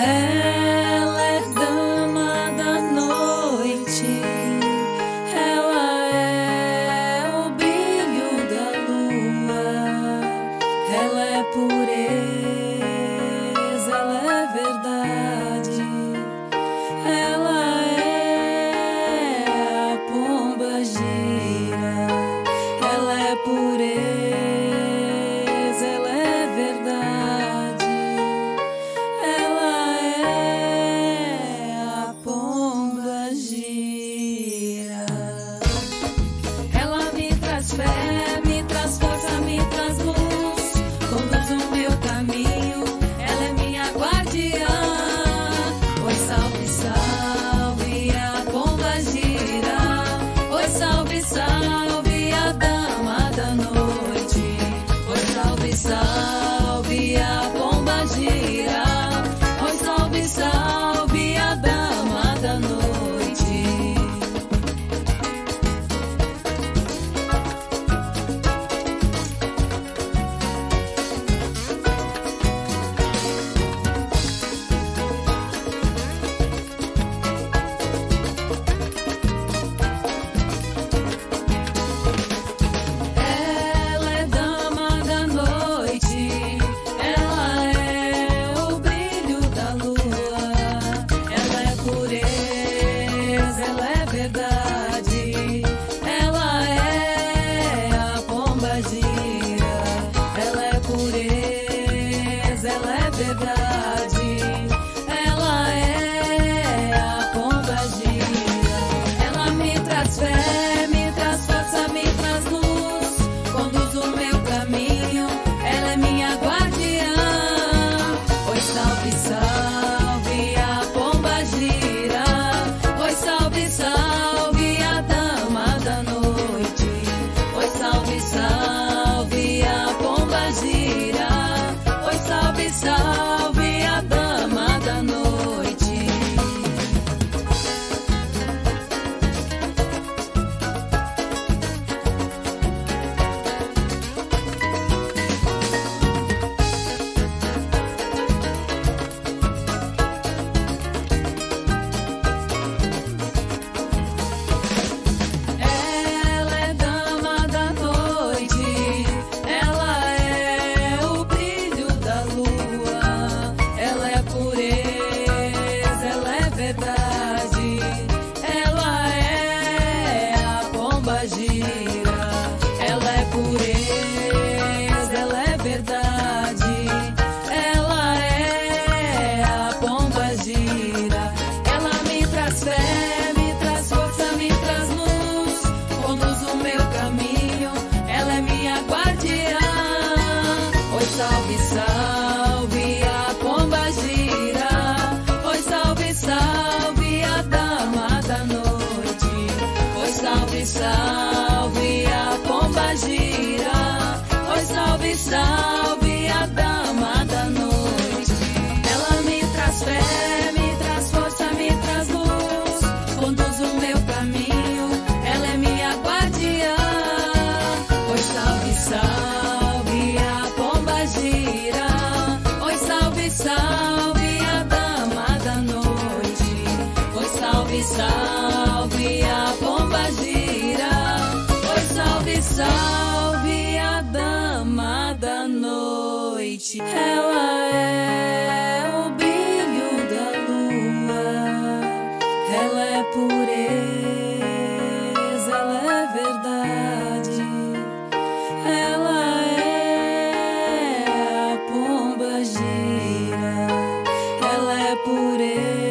Ela é dama da noite, ela é o brilho da lua, ela é pureza, ela é verdade, ela é a pomba gira, ela é pureza, ela é verdade. Ela me traz fé, me traz força, me traz luz, conduz o meu caminho, ela é minha guardiã. Oi, salve, salve, a pomba gira. Oi, salve, salve, a dama da noite. Oi, salve, salve, a pomba gira. Oi, salve, salve, a dama da noite. Ela é verdade, ela é a pomba gira. Ela me traz fé, me traz força, me traz luz, conduz o meu caminho, ela é minha guardiã. Oi, salve, salve, a pomba gira. Oi, salve, salve, a dama da noite. Oi, salve, salve, a pomba gira. Salve, salve, a dama da noite. Ela é dama da noite, ela é o brilho da lua, ela é pureza, ela é verdade, ela é a pomba gira, ela é pureza, ela é verdade, ela é a pomba gira. Ela me traz fé, me traz força, me traz luz, conduz o meu caminho, ela é minha guardiã. Oi, salve, salve, a pomba gira. Oi, salve, salve, a dama da noite. Oi, salve, salve, a pomba gira. Oi, salve, salve, a dama da noite. Ela me traz fé, me traz força, me traz luz, conduz o meu caminho, ela é minha guardiã. Oi, salve, salve, a pomba gira. Oi, salve, salve, a dama da noite. Oi, salve, salve, a pomba gira. Oi, salve, salve, a dama da noite. Ela é o brilho da lua, ela é pureza, ela é verdade, ela é a pomba gira, ela é pureza.